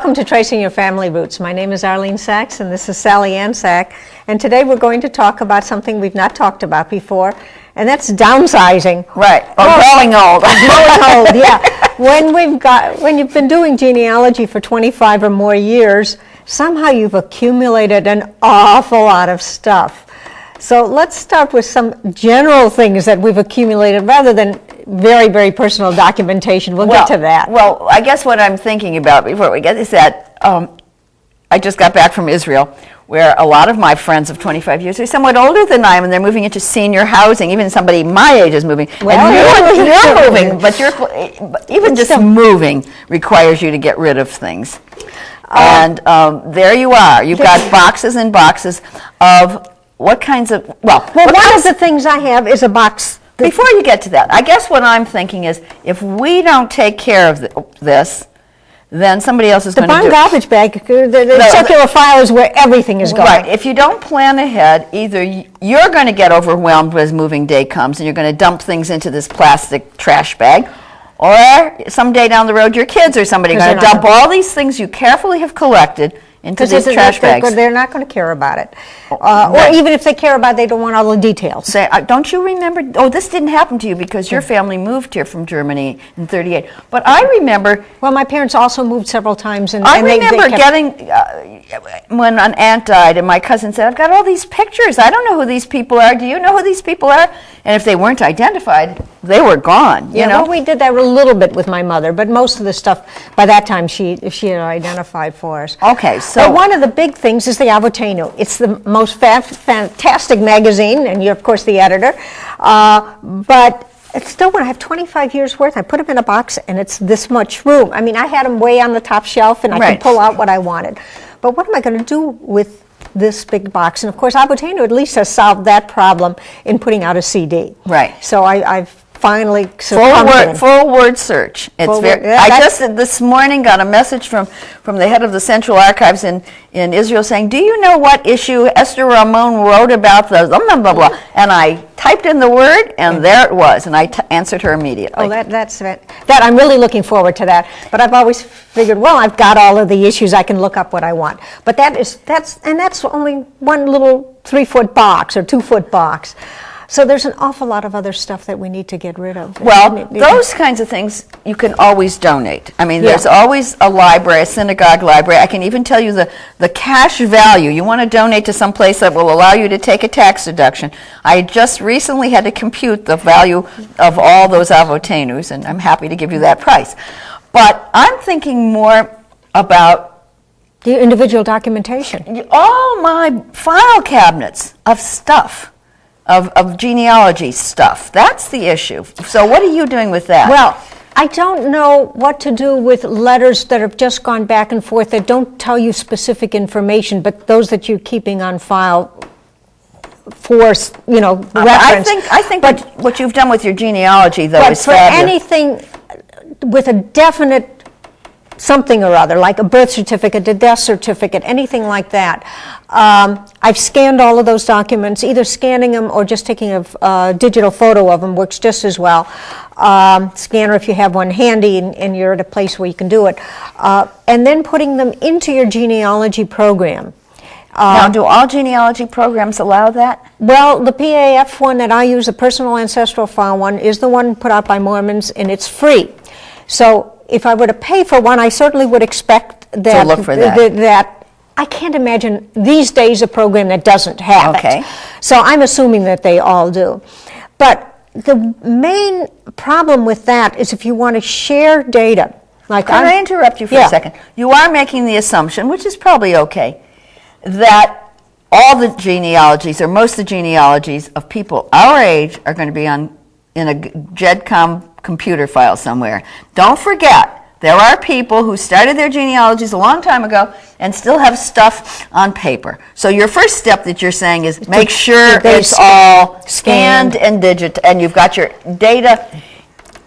Welcome to Tracing Your Family Roots. My name is Arlene Sachs, and this is Sally Ann Sack. And today we're going to talk about something we've not talked about before, and that's downsizing. Right, or growing old. Growing old, yeah. When you've been doing genealogy for 25 or more years, somehow you've accumulated an awful lot of stuff. So let's start with some general things that we've accumulated rather than very, very personal documentation. We'll get to that. Well, I guess what I'm thinking about before we get is that I just got back from Israel, where a lot of my friends of 25 years are somewhat older than I am, and they're moving into senior housing. Even somebody my age is moving. Well, and you're moving, but even just moving requires you to get rid of things. And there you are. You've got boxes and boxes of what kinds of, one of the things I have is a box. Before you get to that, I guess what I'm thinking is if we don't take care of this, then somebody else is going to do it. The brown garbage bag, the circular file is where everything is going. Right. If you don't plan ahead, either you're going to get overwhelmed as moving day comes and you're going to dump things into this plastic trash bag, or someday down the road your kids or somebody are going to dump all these things you carefully have collected into these trash bags. They're not going to care about it. Or even if they care about it, they don't want all the details. Say, don't you remember? Oh, this didn't happen to you because your family moved here from Germany in '38. But I remember. Well, my parents also moved several times. I remember getting, when an aunt died and my cousin said, I've got all these pictures. I don't know who these people are. Do you know who these people are? And if they weren't identified, they were gone. You know? Well, we did that a little bit with my mother, but most of the stuff, by that time, she had identified for us. Okay, so one of the big things is the Avotenu. It's the most fantastic magazine, and you're, of course, the editor. But it's still, when I have 25 years worth, I put them in a box, and it's this much room. I mean, I had them way on the top shelf, and I could pull out what I wanted. But what am I going to do with this big box? And of course, Avotenu at least has solved that problem in putting out a CD. Right. So I've finally full word search. I just this morning got a message from the head of the Central Archives in Israel saying, "Do you know what issue Esther Ramon wrote about the blah blah blah?" And I typed in the word, and there it was, and I answered her immediately. Oh, that I'm really looking forward to that. But I've always figured, well, I've got all of the issues. I can look up what I want. But that's only one little 3-foot box or 2-foot box. So there's an awful lot of other stuff that we need to get rid of. Well, those kinds of things you can always donate. I mean, there's always a library, a synagogue library. I can even tell you the cash value. You want to donate to some place that will allow you to take a tax deduction. I just recently had to compute the value of all those Avotenus, and I'm happy to give you that price. But I'm thinking more about the individual documentation. All my file cabinets of stuff. Of genealogy stuff. That's the issue. So what are you doing with that? Well, I don't know what to do with letters that have just gone back and forth that don't tell you specific information, but those that you're keeping on file for, reference. I think what you've done with your genealogy, though, is fabulous. But for anything with a definite something or other, like a birth certificate, a death certificate, anything like that. I've scanned all of those documents. Either scanning them or just taking a digital photo of them works just as well. Scanner if you have one handy and you're at a place where you can do it. And then putting them into your genealogy program. Now, do all genealogy programs allow that? Well, the PAF one that I use, the Personal Ancestral File one, is the one put out by Mormons, and it's free. So if I were to pay for one, I certainly would expect that. To look for that. I can't imagine these days a program that doesn't have it. So I'm assuming that they all do. But the main problem with that is if you want to share data. Can I interrupt you for a second? You are making the assumption, which is probably okay, that all the genealogies, or most of the genealogies of people our age, are going to be in a GEDCOM computer file somewhere. Don't forget, there are people who started their genealogies a long time ago and still have stuff on paper. So your first step that you're saying is make sure it's all scanned and and you've got your data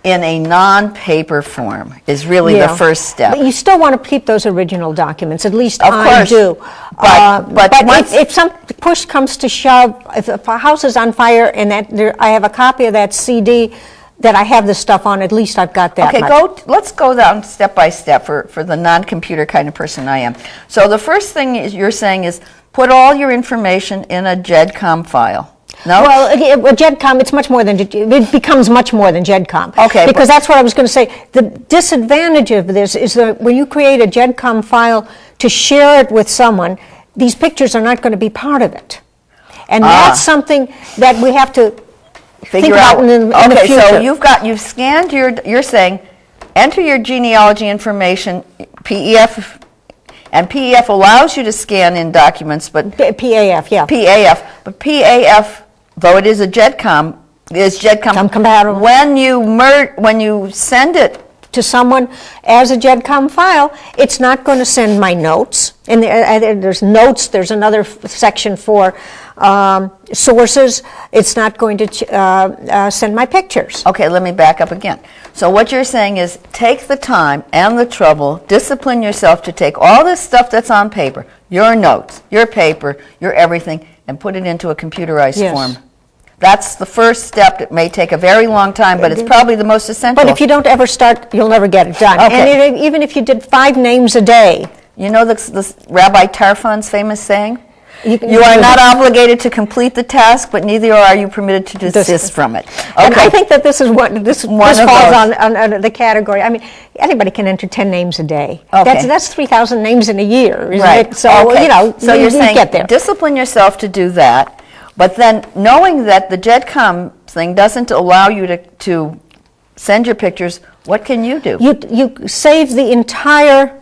in a non-paper form is really the first step. But you still want to keep those original documents, at least of I course. do. But if some push comes to shove, if a house is on fire and I have a copy of that CD, that I have this stuff on, at least I've got that Okay, much. let's go down step by step for the non-computer kind of person I am. So the first thing you're saying is put all your information in a GEDCOM file. No? Well, GEDCOM, it's much more than, it becomes much more than GEDCOM. Okay. Because that's what I was going to say. The disadvantage of this is that when you create a GEDCOM file to share it with someone, these pictures are not going to be part of it. And that's something that we have to think about in the future. So you've scanned you're saying, enter your genealogy information, PEF, and PEF allows you to scan in documents, but PAF, yeah. But PAF, though it is a GEDCOM, is GEDCOM compatible. When you send it to someone as a GEDCOM file, it's not going to send my notes. And there's notes, there's another section for sources. It's not going to send my pictures. Okay, let me back up again. So what you're saying is take the time and the trouble, discipline yourself to take all this stuff that's on paper, your notes, your paper, your everything, and put it into a computerized form. That's the first step. It may take a very long time, but it's probably the most essential. But if you don't ever start, you'll never get it done. Okay. And even if you did 5 names a day. You know this Rabbi Tarfon's famous saying? You are not obligated to complete the task, but neither are you permitted to desist from it. Okay. And I think that this falls on the category. I mean, anybody can enter 10 names a day. Okay. That's 3,000 names in a year, isn't right. it? So, so you're saying get there. Discipline yourself to do that. But then knowing that the GEDCOM thing doesn't allow you to send your pictures, what can you do? You save the entire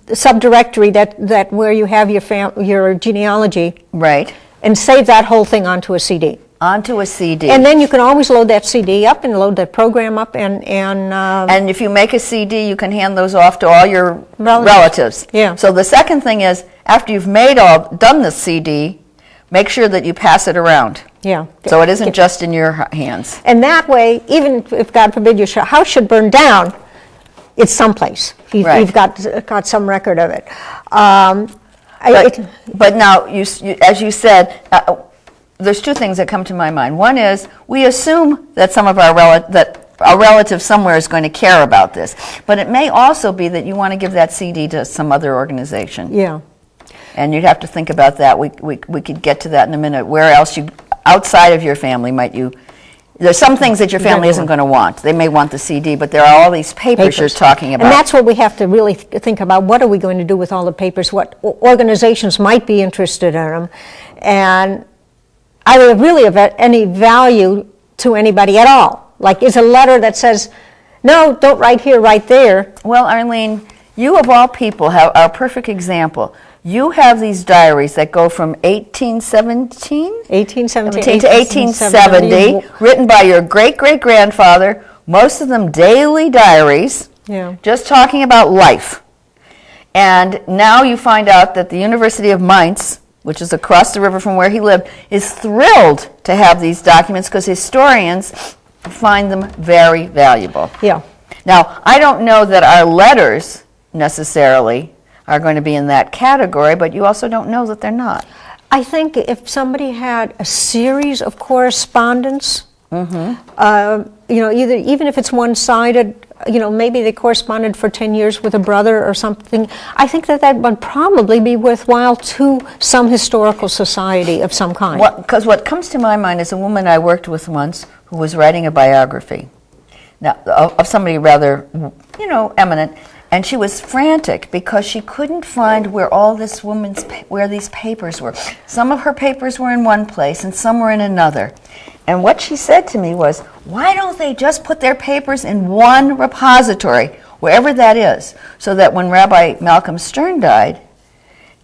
subdirectory that where you have your genealogy. Right. And save that whole thing onto a CD. Onto a CD. And then you can always load that CD up and load that program up and if you make a CD, you can hand those off to all your relatives. Yeah. So the second thing is, after you've done the CD, make sure that you pass it around. Yeah. So it isn't just in your hands. And that way, even if, God forbid, your house should burn down, it's someplace. You've got some record of it. But now, as you said, there's 2 things that come to my mind. One is, we assume that some of our relative somewhere is going to care about this. But it may also be that you want to give that CD to some other organization. Yeah. And you'd have to think about that. We could get to that in a minute. Where else outside of your family might you? There's some things that your family isn't going to want. They may want the CD, but there are all these papers you're talking about. And that's what we have to really think about. What are we going to do with all the papers? What organizations might be interested in them? And are they really of any value to anybody at all? Like, is a letter that says, no, don't write here, write there? Well, Arlene, you of all people are a perfect example. You have these diaries that go from 1817 to 1870, written by your great-great-grandfather, most of them daily diaries, just talking about life. And now you find out that the University of Mainz, which is across the river from where he lived, is thrilled to have these documents because historians find them very valuable. Yeah. Now, I don't know that our letters necessarily are going to be in that category, but you also don't know that they're not. I think if somebody had a series of correspondence, even if it's one-sided, maybe they corresponded for 10 years with a brother or something, I think that would probably be worthwhile to some historical society of some kind. Because what comes to my mind is a woman I worked with once who was writing a biography, now of somebody rather, eminent. And she was frantic because she couldn't find where where these papers were. Some of her papers were in one place and some were in another. And what she said to me was, why don't they just put their papers in one repository, wherever that is, so that when Rabbi Malcolm Stern died,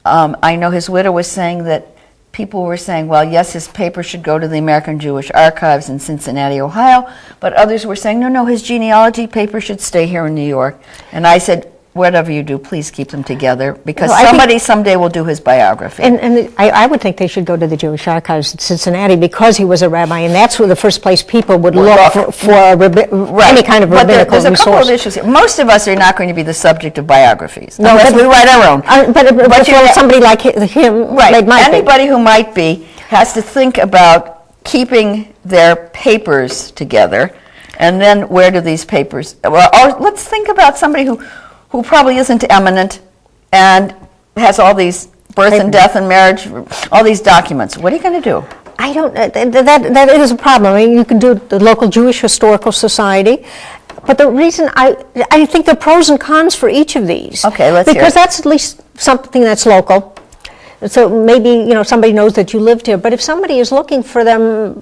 I know his widow was saying that people were saying, well, yes, his paper should go to the American Jewish Archives in Cincinnati, Ohio, but others were saying, no, his genealogy paper should stay here in New York. And I said, whatever you do, please keep them together, because somebody someday will do his biography. And I would think they should go to the Jewish Archives in Cincinnati because he was a rabbi, and that's where the first place people would look for any kind of rabbinical resource. There's a couple of issues here. Most of us are not going to be the subject of biographies, unless we write our own. But somebody like him, anybody who might be has to think about keeping their papers together And then where do these papers, well, or let's think about somebody who probably isn't eminent and has all these birth and death and marriage, all these documents. What are you going to do? I don't, that is a problem. I mean, you can do the local Jewish Historical Society, but the reason I think there are pros and cons for each of these. Okay, let's hear it. Because that's at least something that's local. So maybe, somebody knows that you lived here, but if somebody is looking for them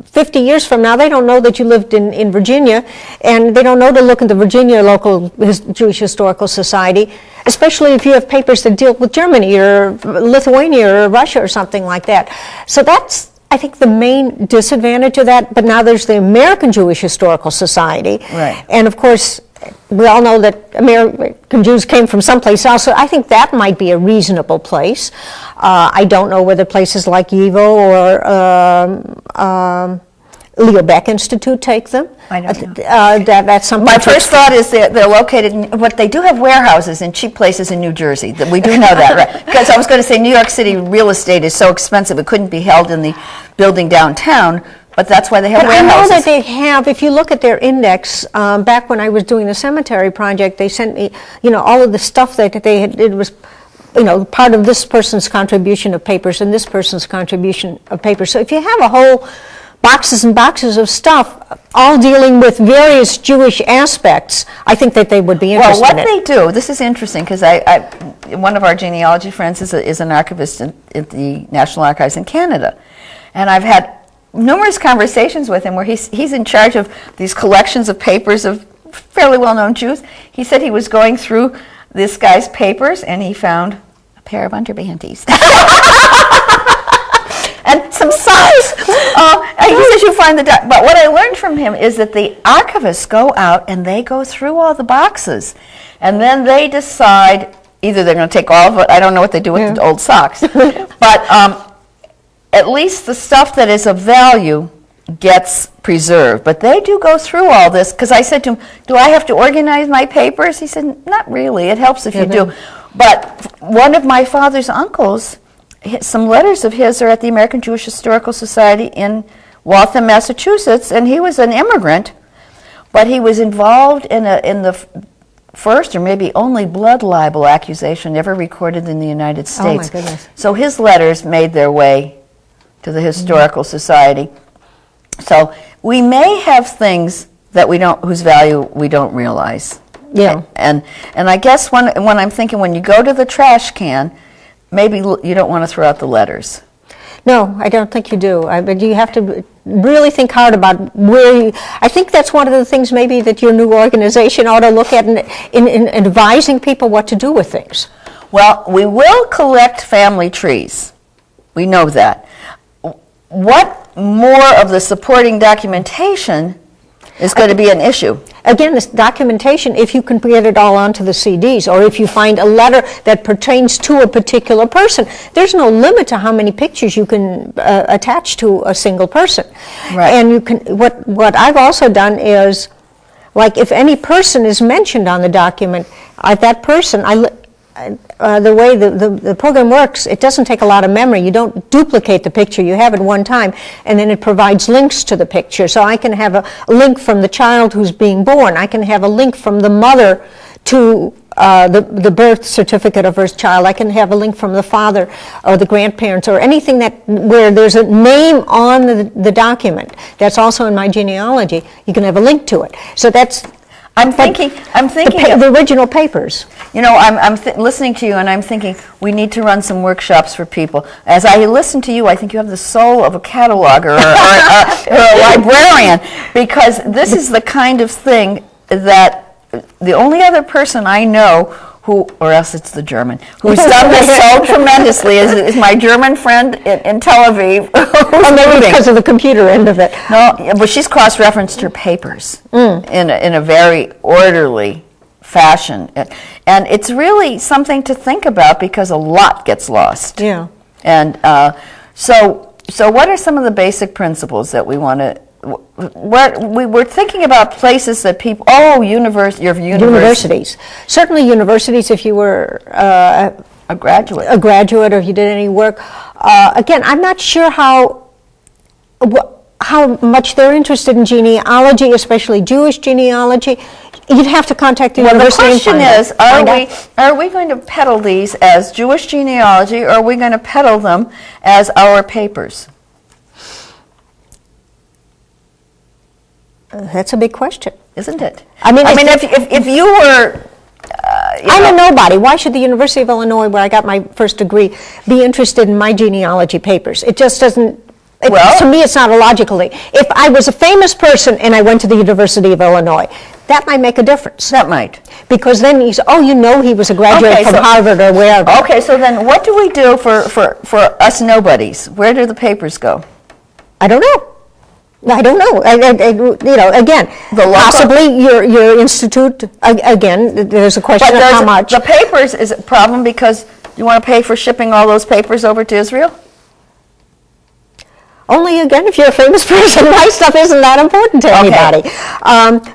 50 years from now, they don't know that you lived in Virginia, and they don't know to look at the Virginia local Jewish Historical Society, especially if you have papers that deal with Germany or Lithuania or Russia or something like that. So that's, I think, the main disadvantage of that. But now there's the American Jewish Historical Society. Right. And of course, we all know that American Jews came from someplace else, so I think that might be a reasonable place. I don't know whether places like YIVO or Leo Baeck Institute take them. I don't know. That's something. My first thought is they're located, but they do have warehouses in cheap places in New Jersey. We do know that, right? Because I was going to say New York City real estate is so expensive, it couldn't be held in the building downtown. But that's why they have warehouses. I know that they have, if you look at their index, back when I was doing the cemetery project, they sent me, all of the stuff that they had, it was, part of this person's contribution of papers and this person's contribution of papers. So if you have a whole boxes and boxes of stuff, all dealing with various Jewish aspects, I think that they would be interested in it. Well, what they do, this is interesting, because one of our genealogy friends is an archivist at the National Archives in Canada. And I've had numerous conversations with him where he's in charge of these collections of papers of fairly well-known Jews. He said he was going through this guy's papers and he found a pair of underpanties. And some socks. And he says you find but what I learned from him is that the archivists go out and they go through all the boxes. And then they decide, either they're going to take all of it, I don't know what they do with the old socks, but at least the stuff that is of value gets preserved. But they do go through all this, because I said to him, do I have to organize my papers? He said, not really. It helps if you do. But one of my father's uncles, some letters of his are at the American Jewish Historical Society in Waltham, Massachusetts, and he was an immigrant, but he was involved in the first or maybe only blood libel accusation ever recorded in the United States. Oh my goodness. So his letters made their way to the Historical Society. So we may have things that whose value we don't realize. Yeah. And I guess when I'm thinking, when you go to the trash can, maybe you don't want to throw out the letters. No, I don't think you do. But you have to really think hard about where I think that's one of the things maybe that your new organization ought to look at in advising people what to do with things. Well, we will collect family trees. We know that. What more of the supporting documentation is going to be an issue? Again, this documentation, if you can get it all onto the CDs, or if you find a letter that pertains to a particular person, there's no limit to how many pictures you can attach to a single person. Right. And you can. What I've also done is, like, if any person is mentioned on the document, that person, the way the program works, it doesn't take a lot of memory. You don't duplicate the picture. You have it one time, and then it provides links to the picture. So I can have a link from the child who's being born. I can have a link from the mother to the birth certificate of her child. I can have a link from the father or the grandparents or anything where there's a name on the document. That's also in my genealogy. You can have a link to it. So that's. I'm thinking the original papers. I'm listening to you, and I'm thinking we need to run some workshops for people. As I listen to you, I think you have the soul of a cataloger or a librarian, because this is the kind of thing that the only other person I know or else it's the German, who's done this so tremendously is my German friend in Tel Aviv. Or maybe because of the computer end of it. No, but she's cross-referenced her papers in a very orderly fashion. And it's really something to think about, because a lot gets lost. Yeah. And so what are some of the basic principles that we want to... We're thinking about places that people... Universities. Certainly universities, if you were a graduate. Or if you did any work. Again, I'm not sure how... how much they're interested in genealogy, especially Jewish genealogy. You'd have to contact the university. The question is, find out. are we going to peddle these as Jewish genealogy, or are we going to peddle them as our papers? That's a big question. Isn't it? I mean, if you were... I'm a nobody. Why should the University of Illinois, where I got my first degree, be interested in my genealogy papers? It just doesn't... to me, it's not a logical thing. If I was a famous person and I went to the University of Illinois, that might make a difference. That might. Because then he was a graduate from Harvard or wherever. Okay, so then what do we do for us nobodies? Where do the papers go? I don't know. Again, possibly your institute, again, there's a question of how much. The papers is a problem because you want to pay for shipping all those papers over to Israel? Only, again, if you're a famous person, my stuff isn't that important to anybody.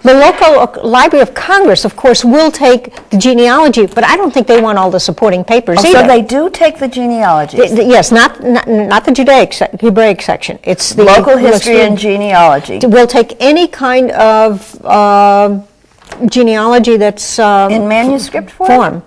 The local Library of Congress, of course, will take the genealogy, but I don't think they want all the supporting papers either. So they do take the genealogies? Yes, not the Hebraic section. It's the local history and genealogy. We'll take any kind of genealogy that's in manuscript form.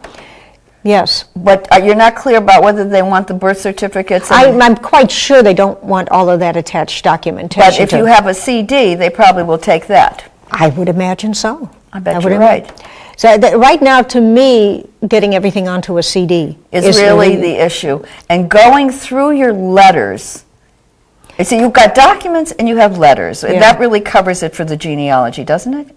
Yes. But you're not clear about whether they want the birth certificates? I'm quite sure they don't want all of that attached documentation. But if you have a CD, they probably will take that. I would imagine so. I bet you're right. So right now, to me, getting everything onto a CD is really the issue. And going through your letters, see, you've got documents and you have letters. Yeah. That really covers it for the genealogy, doesn't it?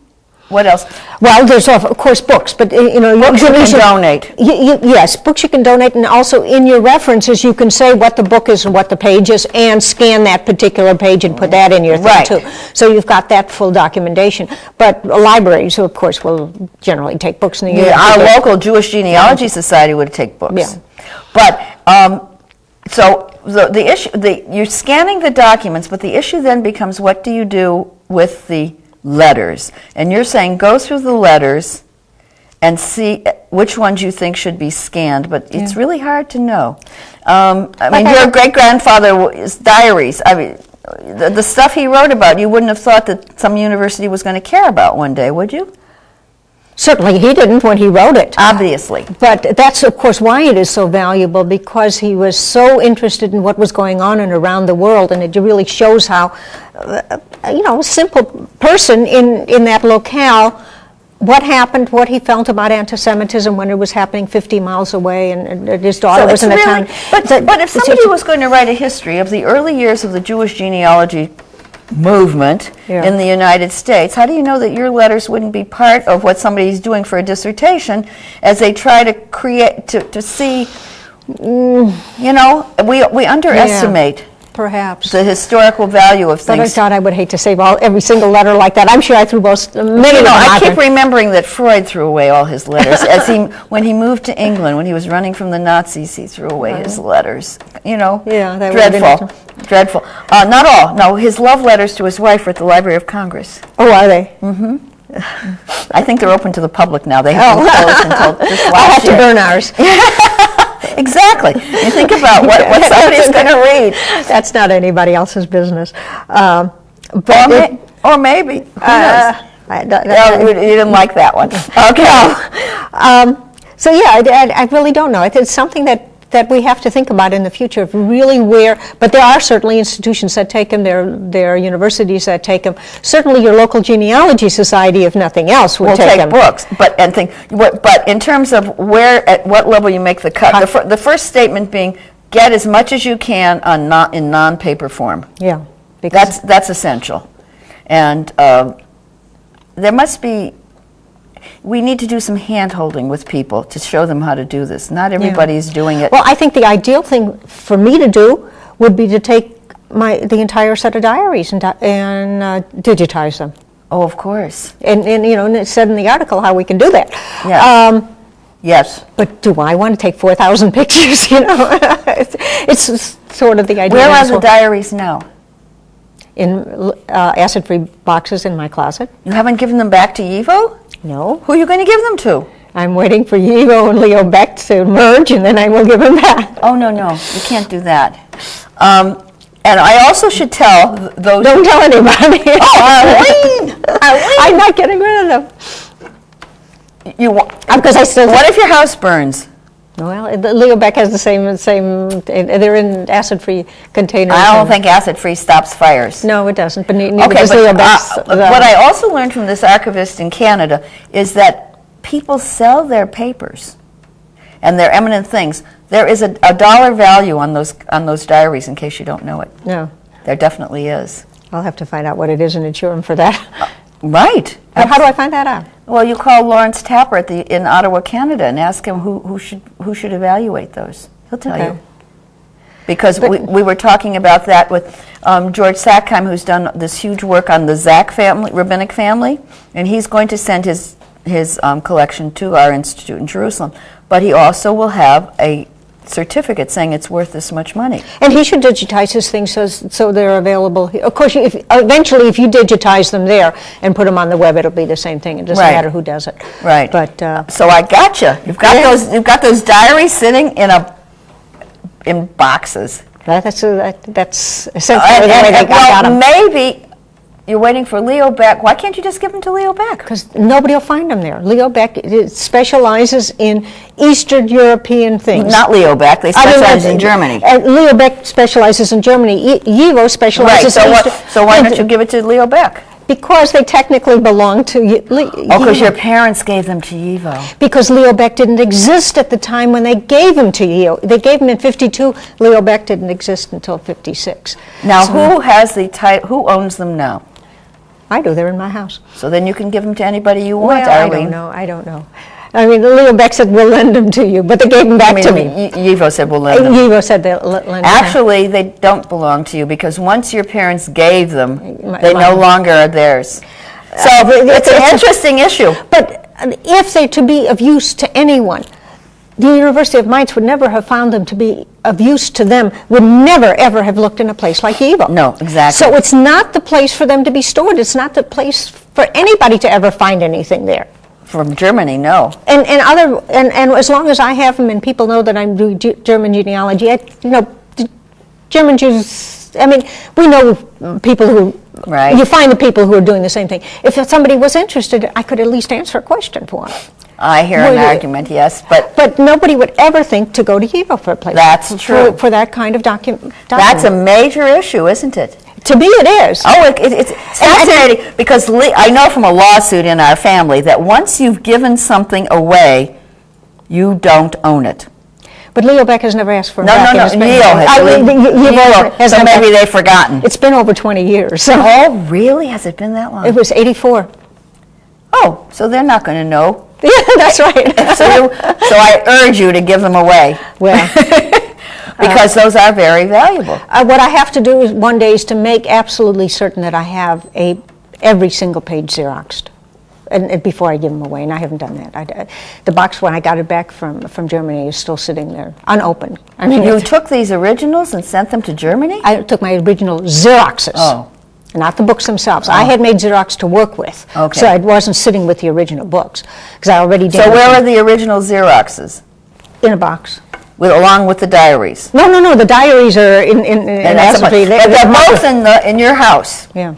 What else? Well, there's of course books, but books you can donate. Yes, books you can donate, and also in your references you can say what the book is and what the page is, and scan that particular page and put that in your thing too. So you've got that full documentation. But libraries, of course, will generally take books. Our local Jewish Genealogy Society would take books. Yeah. But so the issue, you're scanning the documents, but the issue then becomes, what do you do with the letters? And you're saying go through the letters and see which ones you think should be scanned, but it's really hard to know. Your great-grandfather's diaries, the stuff he wrote about, you wouldn't have thought that some university was going to care about one day, would you? Certainly he didn't when he wrote it. Obviously. But that's, of course, why it is so valuable, because he was so interested in what was going on and around the world, and it really shows how, a simple person in that locale, what happened, what he felt about anti-Semitism when it was happening 50 miles away, and his daughter was in a town. But if somebody was going to write a history of the early years of the Jewish genealogy movement in the United States, how do you know that your letters wouldn't be part of what somebody's doing for a dissertation as they try to create, to see, we underestimate perhaps the historical value of things. But I thought I would hate to save every single letter like that. I'm sure I threw many of them I keep remembering that Freud threw away all his letters. When he moved to England, when he was running from the Nazis, he threw away his letters. That dreadful. Dreadful. Not all. No, his love letters to his wife are at the Library of Congress. Oh, are they? Mm-hmm. I think they're open to the public now. They have been closed until this last year. I'll have to burn ours. Exactly. You think about what somebody's going to read. That's not anybody else's business. Or maybe. Who knows? You didn't like that one. Okay. So I really don't know. It's something that we have to think about in the future, of really but there are certainly institutions that take them, there are universities that take them. Certainly your local genealogy society, if nothing else, will take them. Books, but in terms of at what level you make the cut, the first statement being, get as much as you can in non-paper form. Yeah. That's essential. And there must be, we need to do some hand-holding with people to show them how to do this. Not everybody is doing it. Well, I think the ideal thing for me to do would be to take the entire set of diaries and digitize them. Oh, of course. And it said in the article how we can do that. Yeah. Yes. But do I want to take 4,000 pictures? It's sort of the idea. Where are the diaries now? In acid-free boxes in my closet. You haven't given them back to Evo? No. Who are you going to give them to? I'm waiting for Evo and Leo Beck to merge, and then I will give them back. Oh, no, you can't do that. And I also should tell those... Don't tell anybody. Oh, Arlene! I'm not getting rid of them. Because I still... What if your house burns? Well, Leo Beck has the same. They're in acid-free containers. I don't think acid-free stops fires. No, it doesn't. But neither Okay, does Leo Beck's. what I also learned from this archivist in Canada is that people sell their papers and their eminent things. There is a dollar value on those diaries, in case you don't know it. No. There definitely is. I'll have to find out what it is and insure him for that. Right. How do I find that out? Well, you call Lawrence Tapper in Ottawa, Canada, and ask him who should evaluate those. He'll tell you. Because we were talking about that with George Sackheim, who's done this huge work on the Zach family, rabbinic family, and he's going to send his collection to our institute in Jerusalem. But he also will have a certificate saying it's worth this much money. And he should digitize his things so they're available. Of course, eventually, if you digitize them there and put them on the web, it'll be the same thing. It doesn't matter who does it. Right. But so I gotcha. You've got those diaries sitting in boxes. That's essentially the way they got them. Maybe you're waiting for Leo Beck. Why can't you just give them to Leo Beck? Because nobody will find them there. Leo Beck specializes in Eastern European things. Not Leo Beck. They specialize in Germany. Leo Beck specializes in Germany. Yivo specializes in Eastern. So why don't you give it to Leo Beck? Because they technically belong to Yivo. Oh, because your parents gave them to Yivo. Because Leo Beck didn't exist at the time when they gave them to Yivo. They gave them in 52. Leo Beck didn't exist until 56. Now, who has the title? Who owns them now? I do. They're in my house. So then you can give them to anybody you want, Well, Arlene. I don't know. I mean, Leo Beck said, we'll lend them to you, but they gave them back to me. Yivo said, we'll lend them. Yivo said they'll lend them. Actually, they don't belong to you, because once your parents gave them, they no longer are theirs. So it's an interesting issue. But if they're to be of use to anyone, the University of Mainz would never have found them to be of use to them, would never, ever have looked in a place like Yivo. No, exactly. So it's not the place for them to be stored. It's not the place for anybody to ever find anything there. From Germany, no. And as long as I have them and people know that I'm doing German genealogy, German Jews, I mean, we know people who, you find the people who are doing the same thing. If somebody was interested, I could at least answer a question for them. I hear an argument, yes, but nobody would ever think to go to Yivo for a place. That's true. For that kind of document. That's a major issue, isn't it? To me, it is. Oh, it's fascinating, because I know from a lawsuit in our family that once you've given something away, you don't own it. But Leo Beck has never asked for it back. No, Neil has. So maybe they've forgotten. It's been over 20 years. So. Oh, really? Has it been that long? It was 84. Oh, so they're not going to know. Yeah, that's right. So I urge you to give them away. Well, because those are very valuable. What I have to do is one day is to make absolutely certain that I have every single page Xeroxed, and before I give them away, and I haven't done that. The box when I got it back from Germany is still sitting there unopened. I mean, you took these originals and sent them to Germany? I took my original Xeroxes. Oh. Not the books themselves. I had made Xerox to work with, so I wasn't sitting with the original books, because I already did. So where are the original Xeroxes? In a box. Along with the diaries? No, the diaries are in acid-free. But they're both in your house. Yeah.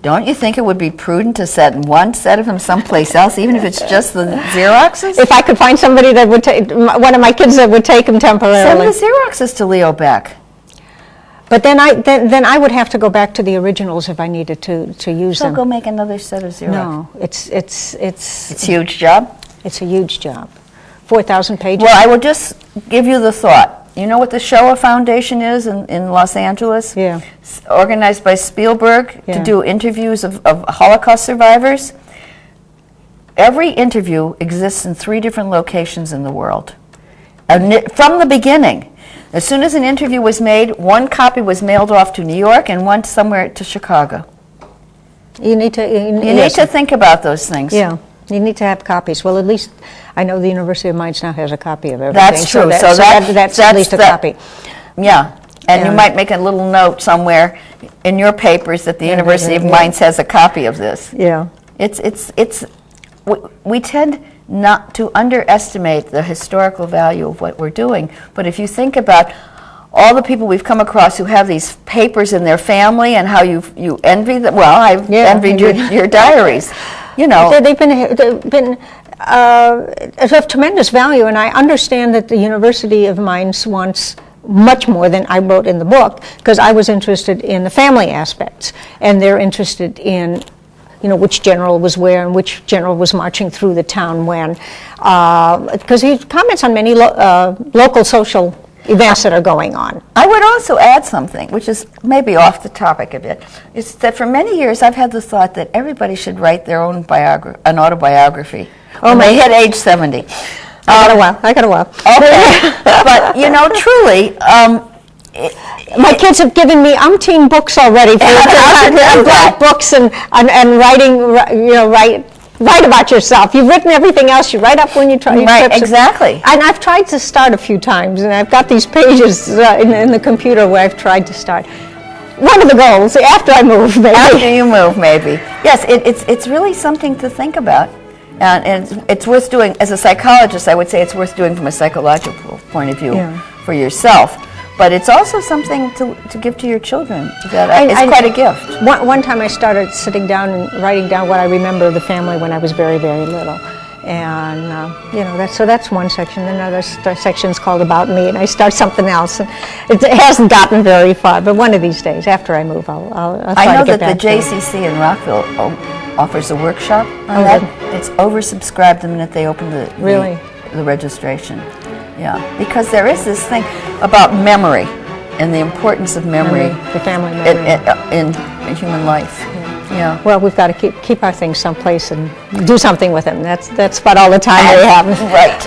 Don't you think it would be prudent to set one set of them someplace else, even if it's just the Xeroxes? If I could find somebody that would take, one of my kids that would take them temporarily. Send the Xeroxes to Leo Beck. But then I would have to go back to the originals if I needed to use them. So go make another set of Xerox. No, it's a huge job. It's a huge job. 4,000 pages. Well, I will just give you the thought. You know what the Shoah Foundation is in Los Angeles? Yeah. It's organized by Spielberg to do interviews of Holocaust survivors. Every interview exists in 3 different locations in the world. From the beginning. As soon as an interview was made, one copy was mailed off to New York and one somewhere to Chicago. You need to think about those things. Yeah, you need to have copies. Well, at least I know the University of Mainz now has a copy of everything. That's true. So that's at least a copy. Yeah, and you might make a little note somewhere in your papers that the University of Mainz has a copy of this. Yeah. We tend not to underestimate the historical value of what we're doing, but if you think about all the people we've come across who have these papers in their family and how you envy them. Well, I've envied your diaries. You know, they've been of tremendous value, and I understand that the University of mine wants much more than I wrote in the book, because I was interested in the family aspects, and they're interested in, you know, which general was where and which general was marching through the town when, because he comments on many local social events that are going on. I would also add something, which is maybe off the topic a bit. It's that for many years I've had the thought that everybody should write their own an autobiography when they hit age 70. I got a while. Okay, but you know, truly, my kids have given me umpteen books already for black books and writing. You know, write about yourself. You've written everything else. You write up when you try. Right, exactly. And I've tried to start a few times, and I've got these pages in the computer where I've tried to start. One of the goals after I move, maybe. After you move, maybe. Yes, it's really something to think about, and it's worth doing. As a psychologist, I would say it's worth doing from a psychological point of view for yourself. But it's also something to give to your children. It's quite a gift. One time I started sitting down and writing down what I remember of the family when I was very, very little. And, you know, that's one section. Then another section is called About Me, and I start something else. And it hasn't gotten very far, but one of these days, after I move, I'll try to get back to it. I know that the JCC in Rockville offers a workshop on that. It's oversubscribed the minute they open the registration. Yeah, because there is this thing about memory and the importance of memory, the family memory in human life. Yeah. Well, we've got to keep our things someplace and do something with them. That's about all the time we have. Right.